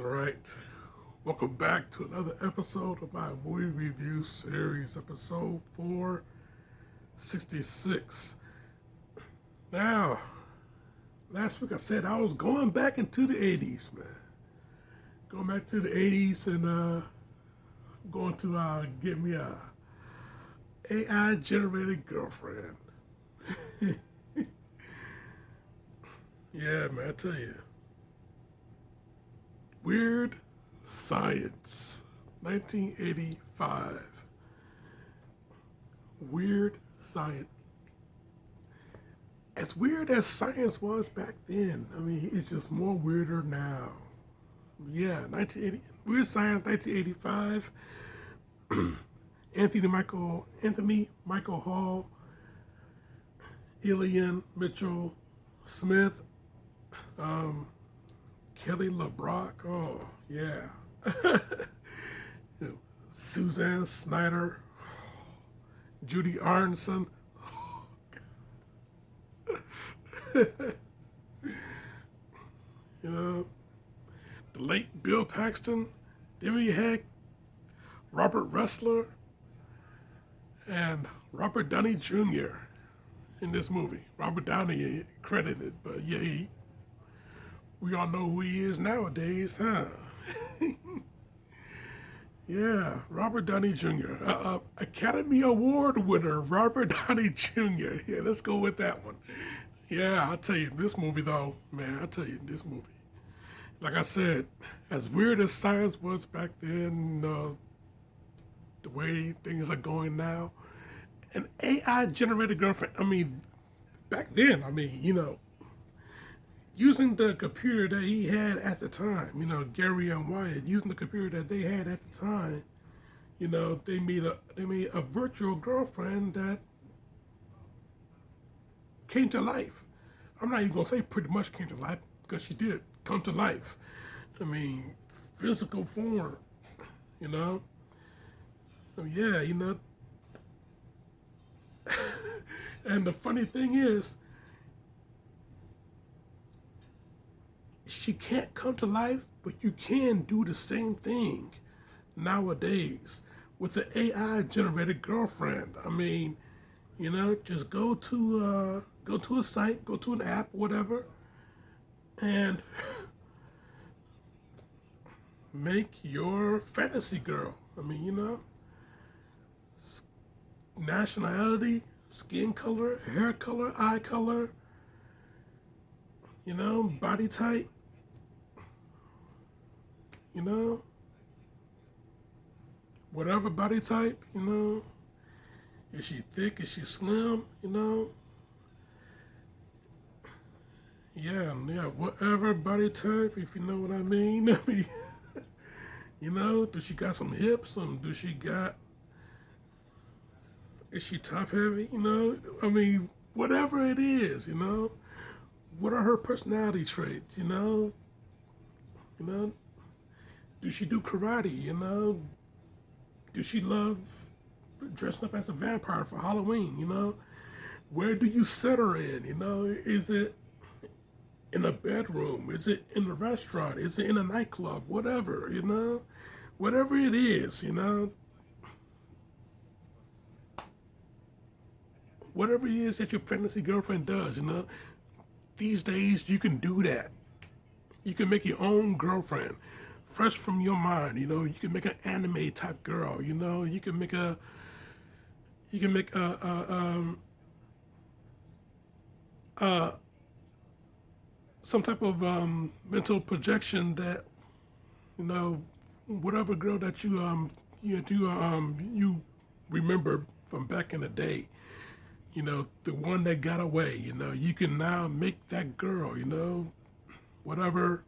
right. Welcome back to another episode of my movie review series, episode 466. Now, last week I said I was going back into the 80s, man. Going back to the 80s and going to get me a AI generated girlfriend. Yeah, man, I tell you. Weird Science, 1985. Weird Science. As weird as science was back then, I mean, it's just more weirder now. Yeah, 1980, Weird Science, 1985. Anthony Michael Hall, Ilian Mitchell Smith, Kelly LeBrock. Oh, yeah. Suzanne Snyder, Judy Arneson. You know, the late Bill Paxton. Then we had Robert Ressler and Robert Downey Jr. in this movie. Robert Downey credited, but yeah, we all know who he is nowadays, huh? Yeah, Robert Downey Jr. Academy Award winner, Robert Downey Jr. Yeah, let's go with that one. Yeah, I'll tell you, this movie though, man, I'll tell you, this movie. Like I said, as weird as science was back then, the way things are going now, an AI generated girlfriend, I mean, back then, using the computer that he had at the time, Gary and Wyatt, using the computer that they had at the time, they made a virtual girlfriend that came to life. I'm not even gonna say pretty much came to life because she did come to life. I mean, physical form, you know. So yeah, and the funny thing is, she can't come to life, but you can do the same thing nowadays with an AI generated girlfriend. I mean, just go to a site, go to an app, whatever, and make your fantasy girl. I mean, nationality, skin color, hair color, eye color, body type, whatever body type, is she thick, is she slim, yeah, whatever body type, if you know what I mean. I mean, does she got some hips? Is she top heavy? I mean, whatever it is, what are her personality traits, do she do karate, does she love dressing up as a vampire for Halloween, where do you set her in, is it in a bedroom, is it in a restaurant, is it in a nightclub, whatever, whatever it is, whatever it is that your fantasy girlfriend does, these days you can do that. You can make your own girlfriend, fresh from your mind. You can make an anime type girl. You can make some type of mental projection that whatever girl that you remember from back in the day. The one that got away. You can now make that girl. Whatever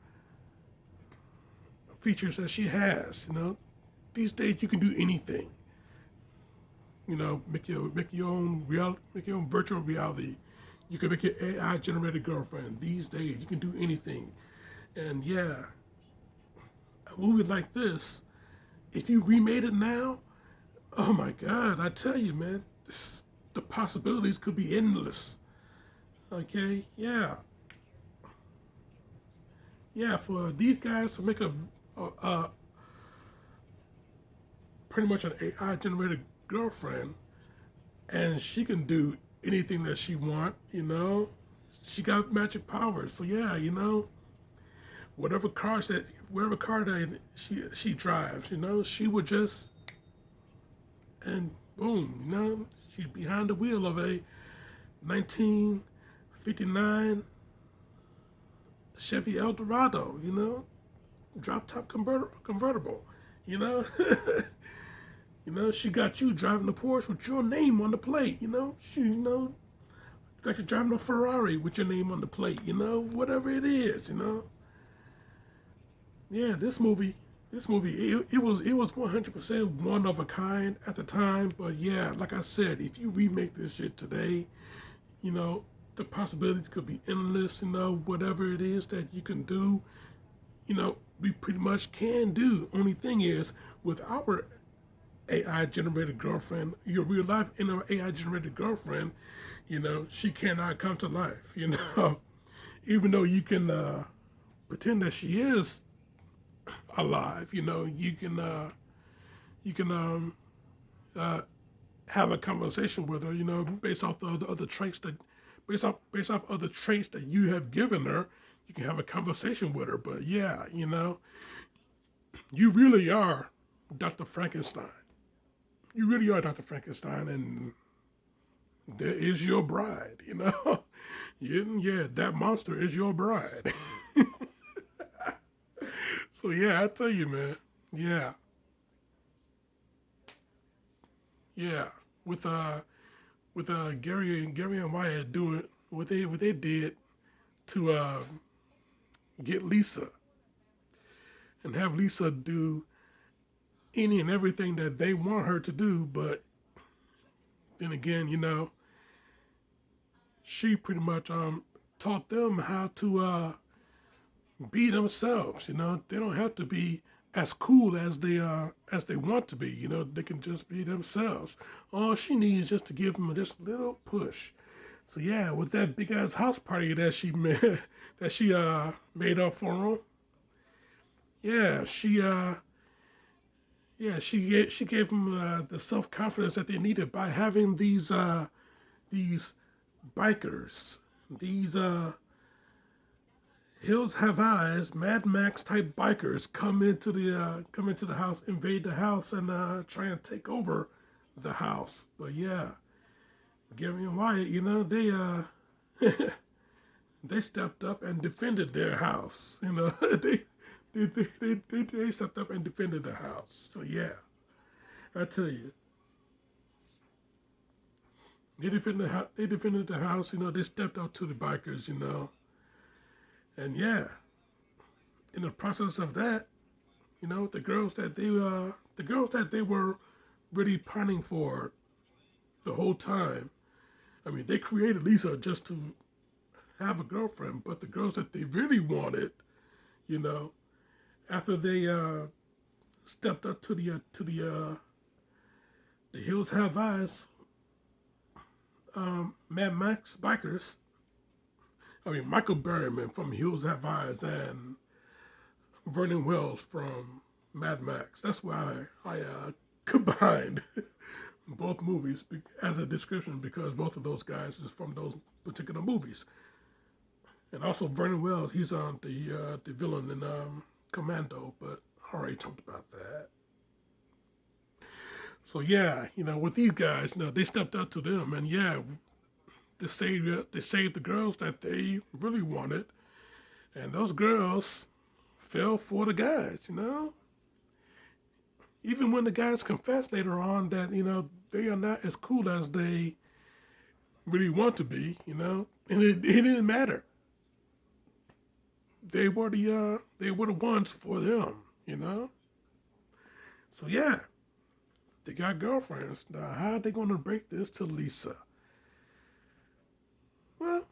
features that she has. These days you can do anything. Make your own virtual reality. You can make your AI generated girlfriend. These days you can do anything. And yeah, a movie like this, if you remade it now, oh my God, I tell you, man, the possibilities could be endless. Okay, yeah. Yeah, for these guys to make a uh, uh, pretty much an AI generated girlfriend, and she can do anything that she want. She got magic powers. So yeah, whatever car that she drives, she would just and boom, she's behind the wheel of a 1959 Chevy Eldorado, drop top convertible, you know. She got you driving the Porsche with your name on the plate, She, got you driving a Ferrari with your name on the plate, whatever it is, Yeah, this movie, it was 100% one of a kind at the time, but yeah, like I said, if you remake this shit today, you know, the possibilities could be endless, whatever it is that you can do, we pretty much can do. Only thing is, with our AI generated girlfriend, your real life in our AI generated girlfriend, she cannot come to life, Even though you can pretend that she is alive, you can uh, have a conversation with her, based off the other traits that based off other traits that you have given her, you can have a conversation with her. But yeah, you really are Dr. Frankenstein. You really are Dr. Frankenstein, and there is your bride, yeah, that monster is your bride. So yeah, I tell you, man. Yeah, yeah. With Gary and Wyatt doing what they did to get Lisa and have Lisa do any and everything that they want her to do, but then again, she pretty much taught them how to be themselves. They don't have to be as cool as they want to be. They can just be themselves. All she needs is just to give them this little push. So yeah, with that big ass house party that she made, that she made up for them, yeah, she gave them the self confidence that they needed by having these bikers, these Hills Have Eyes, Mad Max type bikers come into the house, invade the house, and try and take over the house. But yeah, Gary and Wyatt, they stepped up and defended their house. They stepped up and defended the house. So yeah, I tell you, they defended the house. They stepped up to the bikers. And yeah, in the process of that, the girls that they were really pining for the whole time. I mean, they created Lisa just to have a girlfriend, but the girls that they really wanted, you know, after they stepped up to the Hills Have Eyes, Mad Max bikers. I mean, Michael Berryman from Hills Have Eyes and Vernon Wells from Mad Max. That's why I combined both movies as a description, because both of those guys is from those particular movies. And also Vernon Wells, he's on the villain in Commando, but I already talked about that. So yeah, with these guys, they stepped up to them, and yeah, they saved the girls that they really wanted, and those girls fell for the guys. Even when the guys confess later on that they are not as cool as they really want to be, and it didn't matter. They were the ones for them. So yeah, they got girlfriends. Now how are they gonna break this to Lisa? Well,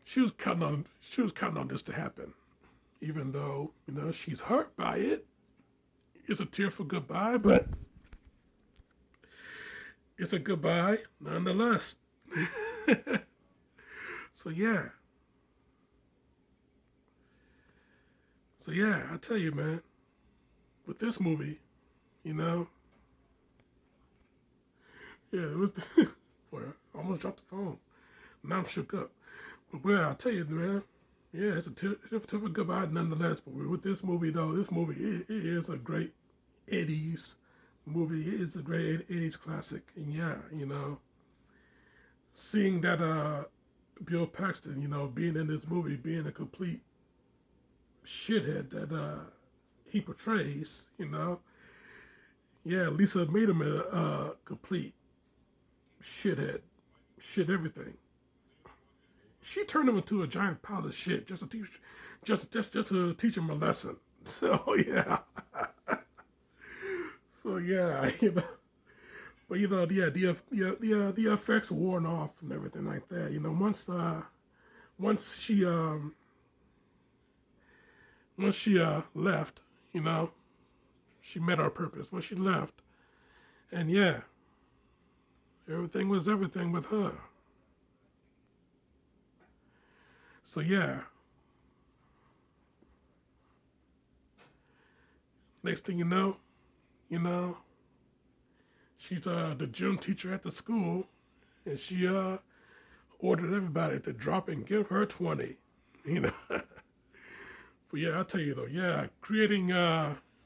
she was counting on this to happen, even though she's hurt by it. It's a tearful goodbye, but it's a goodbye nonetheless. So yeah. So yeah, I tell you, man, with this movie, you know, yeah, it was. Boy, I almost dropped the phone. Now I'm shook up. But well, I tell you, man, yeah, it's a typical goodbye nonetheless. But with this movie, though, this movie it is a great '80s movie. It is a great '80s classic, and yeah, seeing that Bill Paxton, being in this movie, being a complete shithead that he portrays, yeah, Lisa made him a complete shithead, shit everything. She turned him into a giant pile of shit just to teach, just to teach him a lesson. So yeah, so yeah, but yeah, the effects worn off and everything like that. Once she left, you know, she met her purpose. When she left, and yeah, everything was everything with her. So yeah, next thing you know, she's the gym teacher at the school, and she ordered everybody to drop and give her 20. You know, but yeah, I'll tell you though, yeah, creating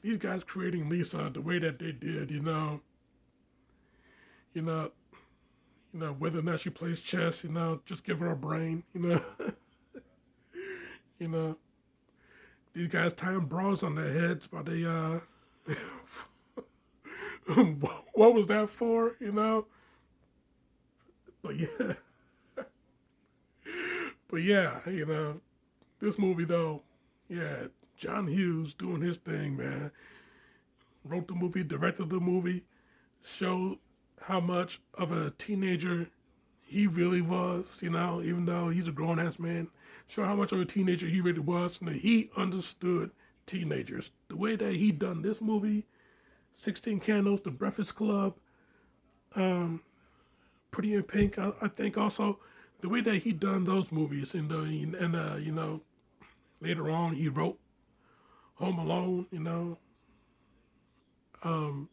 these guys creating Lisa the way that they did, you know, whether or not she plays chess, just give her a brain, you know, these guys tying bras on their heads while they what was that for, But yeah, but yeah, this movie though, yeah, John Hughes doing his thing, man. Wrote the movie, directed the movie, showed how much of a teenager he really was, even though he's a grown ass man. Show how much of a teenager he really was, and that he understood teenagers. The way that he done this movie, 16 Candles, The Breakfast Club, um, Pretty in Pink, I think also the way that he done those movies, and later on he wrote Home Alone, um,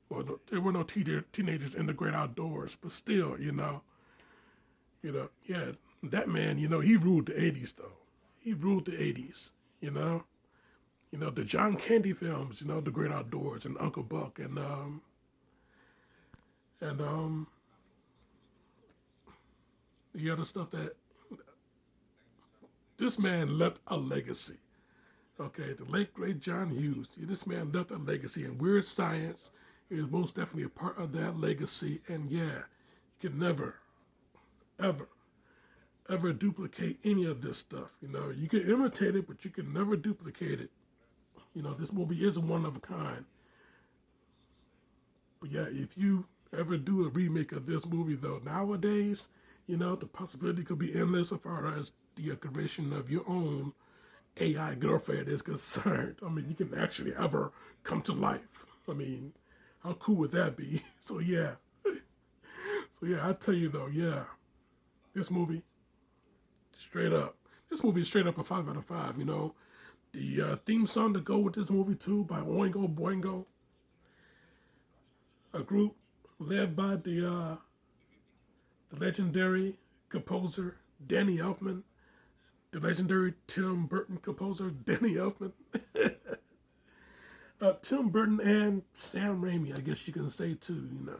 well there were no teenagers in the great outdoors, but still, yeah, that man, he ruled the '80s though. He ruled the '80s, you know, the John Candy films, the great outdoors and Uncle Buck and the other stuff that this man left a legacy. Okay, the late great John Hughes. This man left a legacy, and Weird Science is most definitely a part of that legacy. And yeah, you can never, ever, ever duplicate any of this stuff. You can imitate it, but you can never duplicate it. This movie is one of a kind. But yeah, if you ever do a remake of this movie, though, nowadays, the possibility could be endless as far as the creation of your own AI girlfriend is concerned. I mean, you can actually have her come to life. I mean, how cool would that be? So yeah, I tell you though, yeah, this movie, straight up, this movie is straight up a 5 out of 5. The theme song to go with this movie too by Oingo Boingo, a group led by the legendary composer Danny Elfman, the legendary Tim Burton composer Danny Elfman. Tim Burton and Sam Raimi, I guess you can say too.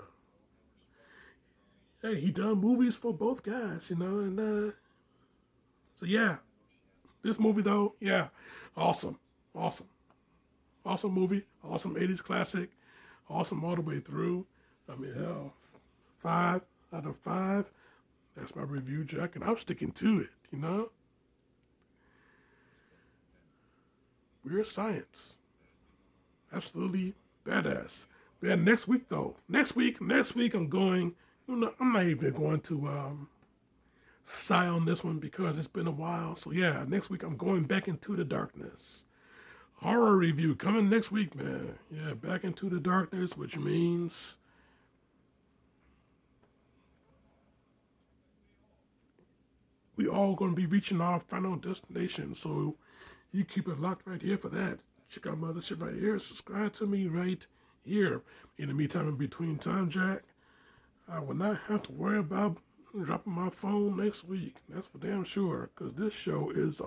Hey, he done movies for both guys, and so yeah, this movie though, yeah, awesome, awesome, awesome movie, awesome '80s classic, awesome all the way through. I mean, hell, 5 out of 5. That's my review, Jack, and I'm sticking to it. Weird Science, absolutely badass. Then next week though, next week I'm going. I'm not even going to sigh on this one because it's been a while. So yeah, next week I'm going back into the darkness. Horror review coming next week, man. Yeah, back into the darkness, which means We all gonna be reaching our final destination. So you keep it locked right here for that. Check out my other shit right here. Subscribe to me right here. In the meantime, in between time, Jack, I will not have to worry about dropping my phone next week. That's for damn sure, because this show is